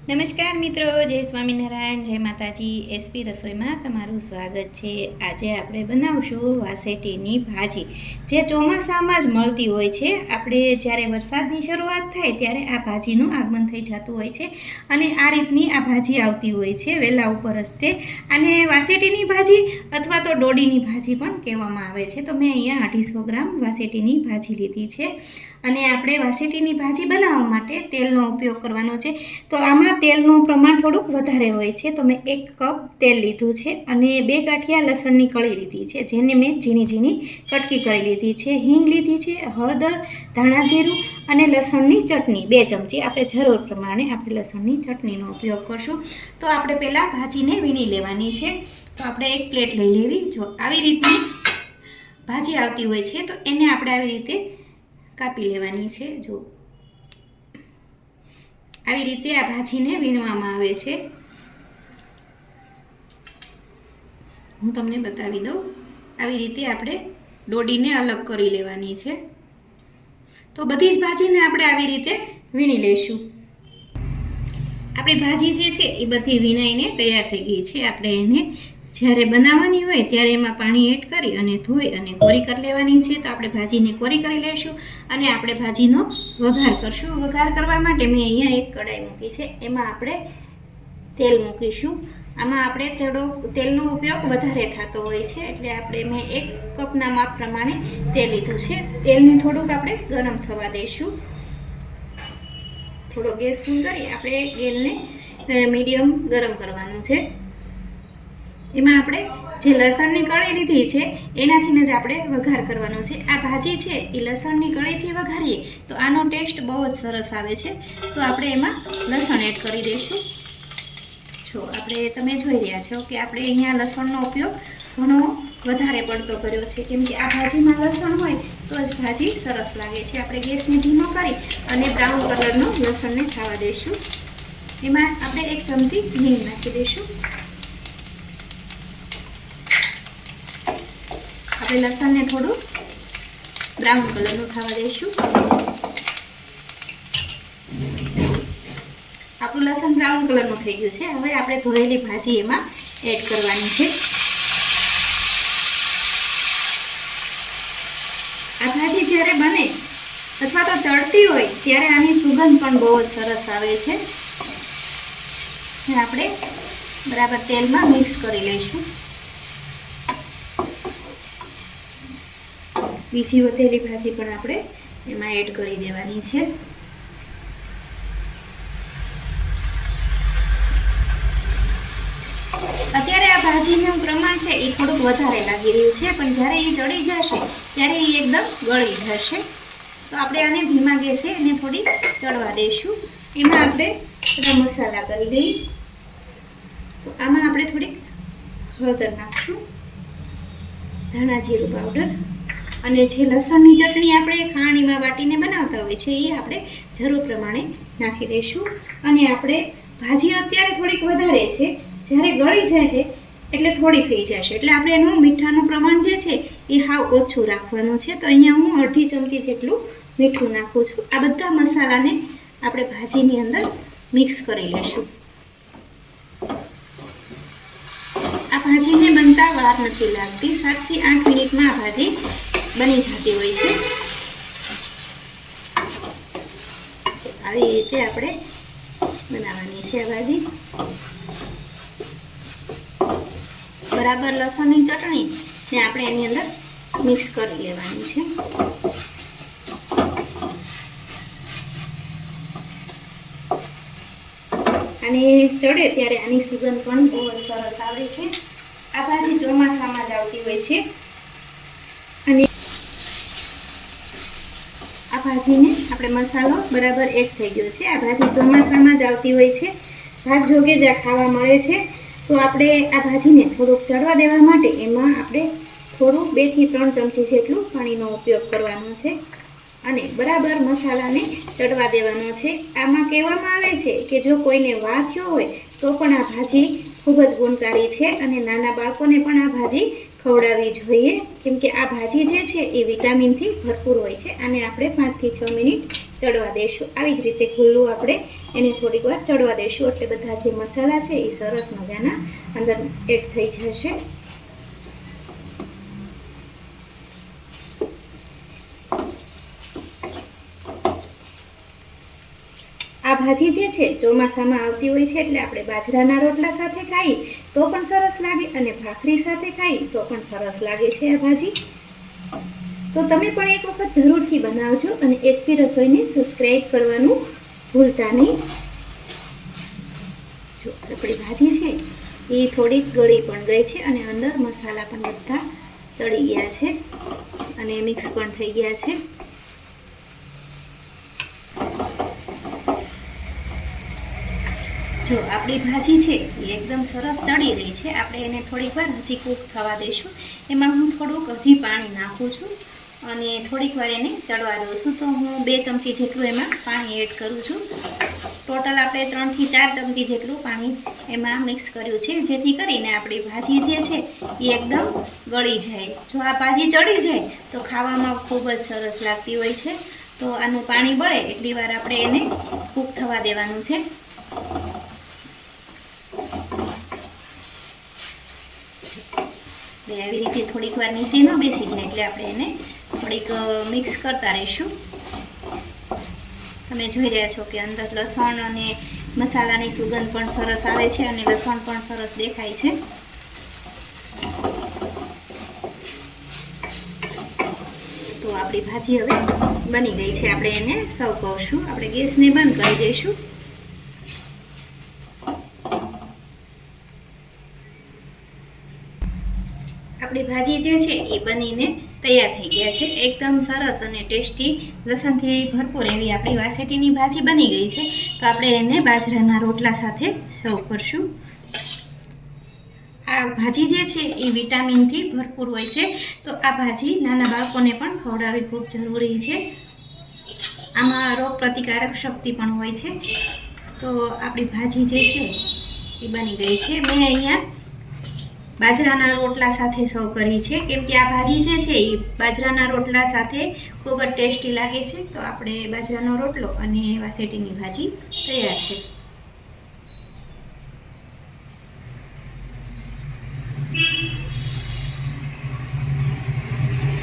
નમસ્કાર મિત્રો, જય સ્વામિનારાયણ, જય માતાજી. એસપી રસોઈમાં તમારું સ્વાગત છે. આજે આપણે બનાવશું વાસેટીની ભાજી, જે ચોમાસામાં જ મળતી હોય છે. આપણે જ્યારે વરસાદની શરૂઆત થાય ત્યારે આ ભાજીનું આગમન થઈ જતું હોય છે અને આ રીતની આ ભાજી આવતી હોય છે વહેલા ઉપર રસ્તે. અને વાસેટીની ભાજી અથવા તો ડોડીની ભાજી પણ કહેવામાં આવે છે. તો મેં અહીંયા 250 ગ્રામ વાસેટીની ભાજી લીધી છે અને આપણે વાસેટીની ભાજી બનાવવા માટે તેલનો ઉપયોગ કરવાનો છે. તો આમાં તેલનું પ્રમાણ થોડુંક વધારે હોય છે. તો મેં 1 કપ તેલ લીધું છે અને 2 ગાંઠિયા લસણની કળી લીધી છે, જેને મેં ઝીણી ઝીણી કટકી કરી લીધી છે. હિંગ લીધી છે, હળદર, ધાણા જીરું અને લસણની ચટણી 2 ચમચી. આપણે જરૂર પ્રમાણે આપણે લસણની ચટણીનો ઉપયોગ કરશું. તો આપણે પહેલાં ભાજીને વીણી લેવાની છે. તો આપણે એક પ્લેટ લઈ લેવી. જો આવી રીતની ભાજી આવતી હોય છે તો એને આપણે આવી રીતે કાપી લેવાની છે. જો આવી રીતે આ ભાજીને વીણવામાં આવે છે. હું તમને બતાવી દઉં. આવી રીતે આપણે ડોડીને અલગ કરી લેવાની છે. તો બધી જ ભાજીને આપણે આવી રીતે વીણી લઈશું. આપણી ભાજી જે છે એ બધી વીણાઈને તૈયાર થઈ ગઈ છે. આપણે એને જ્યારે બનાવવાની હોય ત્યારે એમાં પાણી એડ કરી અને ધોઈ અને કોરી કરી લેવાની છે. તો આપણે ભાજીને કોરી કરી લઈશું અને આપણે ભાજીનો વઘાર કરશું. વઘાર કરવા માટે મેં અહીંયા એક કઢાઈ મૂકી છે. એમાં આપણે તેલ મૂકીશું. આમાં આપણે થોડો તેલનો ઉપયોગ વધારે થતો હોય છે, એટલે આપણે મેં 1 કપના માપ પ્રમાણે તેલ લીધું છે. તેલને થોડુંક આપણે ગરમ થવા દઈશું. થોડો ગેસ ઓન કરી આપણે તેલને મીડિયમ ગરમ કરવાનું છે. એમાં આપણે જે લસણની કળી લીધી છે એનાથી જ આપણે વઘાર કરવાનો છે. આ ભાજી છે એ લસણની કળીથી વઘારીએ તો આનો ટેસ્ટ બહુ જ સરસ આવે છે. તો આપણે એમાં લસણ એડ કરી દઈશું. જો તમે જોઈ રહ્યા છો કે આપણે અહીંયા લસણનો ઉપયોગ ઘણો વધારે પડતો કર્યો છે, કેમ કે આ ભાજીમાં લસણ હોય તો જ ભાજી સરસ લાગે છે. આપણે ગેસને ધીમો કરી અને બ્રાઉન કલરનો લસણને ખાવા દઈશું. એમાં આપણે 1 ચમચી હિંગ નાખી દઈશું. આપણે લસણને થોડું બ્રાઉન કલરનું થવા દઈશું. આપણું લસણ બ્રાઉન કલરનું થઈ ગયું છે. હવે આપણે ધોયેલી ભાજી એમાં એડ કરવાની છે. આ ભાજી જ્યારે બને અથવા તો ચડતી હોય ત્યારે આની સુગંધ પણ બહુ જ સરસ આવે છે. આપણે બરાબર તેલમાં મિક્સ કરી લઈશું. બીજી વધેલી ભાજી પણ આપણે એમાં એડ કરી દેવાની છે. અત્યારે આ ભાજીનું પ્રમાણ છે એ થોડુંક વધારે લાગી રહ્યું છે, પણ જ્યારે એ ચડી જશે ત્યારે એ એકદમ ગળી જશે. તો આપણે આને ધીમા ગેસે એને થોડી ચડવા દઈશું. એમાં આપણે બધા મસાલા કરી દઈએ. તો આમાં આપણે થોડીક હળદર નાખશું, ધાણા જીરું પાવડર, અને જે લસણની ચટણી આપણે ખાણીમાં વાટીને બનાવતા હોય છે એ આપણે જરૂર પ્રમાણે નાખી દઈશું. અને આપણે ભાજી અત્યારે થોડીક વધારે છે, જ્યારે ગળી જાય એટલે થોડી થઈ જશે, એટલે આપણે એનું મીઠાનું પ્રમાણ જે છે એ હાવ ઓછું રાખવાનું છે. તો અહીંયા હું 1/2 ચમચી જેટલું મીઠું નાખું છું. આ બધા મસાલાને આપણે ભાજીની અંદર મિક્સ કરી લઈશું. આ ભાજીને બનતા વાર નથી લાગતી. 7 થી 8 મિનિટમાં આ ભાજી બની જતી હોય છે. આવી રીતે આપણે બનાવવાની છે આ ભાજી. બરાબર લસણની ચટણી ને આપણે એની અંદર મિક્સ કરી લેવાની છે. અને ચડે ત્યારે આની સુગંધ પણ બહુ સરસ આવે છે. આ ભાજી ચોમાસામાં જ આવતી હોય છે. અને આ ભાજીને આપણે મસાલો બરાબર એડ થઈ ગયો છે. આ ભાજી ચોમાસામાં જ આવતી હોય છે. ભાગ જોગે જ આ ખાવા મળે છે. તો આપણે આ ભાજીને થોડુંક ચડવા દેવા માટે એમાં આપણે થોડું 2 થી 3 ચમચી જેટલું પાણીનો ઉપયોગ કરવાનો છે અને બરાબર મસાલાને ચડવા દેવાનો છે. આમાં કહેવામાં આવે છે કે જો કોઈને વાહ થયો હોય તો પણ આ ભાજી ખૂબ જ ગુણકારી છે અને નાના બાળકોને પણ આ ભાજી ખવડાવવી જોઈએ, કેમ કે આ ભાજી જે છે એ વિટામિનથી ભરપૂર હોય છે. આને આપણે 5 થી 6 મિનિટ ચડવા દઈશું. આવી જ રીતે ખુલ્લું આપણે એને થોડીક વાર ચડવા દઈશું, એટલે બધા જે મસાલા છે એ સરસ મજાના અંદર એડ થઈ જશે. આ ભાજી જે છે ચોમાસામાં આવતી હોય છે, એટલે આપણે બાજરાના રોટલા સાથે ખાઈએ તો પણ સરસ લાગે અને ભાખરી સાથે ખાઈએ તો પણ સરસ લાગે છે આ ભાજી. તો તમે પણ એક વખત જરૂરથી બનાવજો અને એસપી રસોઈને સબસ્ક્રાઈબ કરવાનું ભૂલતા નહીં. જો આપણી ભાજી છે એ થોડીક ગળી પણ ગઈ છે અને અંદર મસાલા પણ બધા ચડી ગયા છે અને મિક્સ પણ થઈ ગયા છે. જો આપણી ભાજી છે એ એકદમ સરસ ચડી રહી છે. આપણે એને થોડીક વાર હજી કૂક થવા દઈશું. એમાં હું થોડુંક હજી પાણી નાખું છું અને થોડીક વાર એને ચડવા દઉં છું. તો હું 2 ચમચી જેટલું એમાં પાણી એડ કરું છું. ટોટલ આપણે 3 થી 4 ચમચી જેટલું પાણી એમાં મિક્સ કર્યું છે, જેથી કરીને આપણી ભાજી જે છે એ એકદમ ગળી જાય. જો આ ભાજી ચડી જાય તો ખાવામાં ખૂબ જ સરસ લાગતી હોય છે. તો આનું પાણી બળે એટલી વાર આપણે એને કૂક થવા દેવાનું છે. આવી રીતે થોડીક વાર નીચે ન બેસી જાય એટલે આપણે એને થોડીક મિક્સ કરતા રહીશું. તમે જોઈ રહ્યા છો કે અંદર લસણ અને મસાલાની સુગંધ પણ સરસ આવે છે અને લસણ પણ સરસ દેખાય છે. તો આપણી ભાજી હવે બની ગઈ છે. આપણે એને સર્વ કરશું. આપણે ગેસને બંધ કરી દઈશું. આપણી ભાજી જે છે એ બનીને તૈયાર થઈ ગયા છે. એકદમ સરસ અને ટેસ્ટી લસણથી ભરપૂર એવી આપણી વાસેટીની ભાજી બની ગઈ છે. તો આપણે એને બાજરાના રોટલા સાથે સર્વ કરશું. આ ભાજી જે છે એ વિટામિનથી ભરપૂર હોય છે. તો આ ભાજી નાના બાળકોને પણ ખવડાવવી ખૂબ જરૂરી છે. આમાં રોગ પ્રતિકારક શક્તિ પણ હોય છે. તો આપણી ભાજી જે છે એ બની ગઈ છે. મેં અહીંયા બાજરાના રોટલા સાથે સર્વ કરી છે, કેમ કે આ ભાજી જે છે એ બાજરાના રોટલા સાથે ખૂબ જ ટેસ્ટી લાગે છે. તો આપણે બાજરાનો રોટલો અને વાસેટીની ભાજી તૈયાર છે.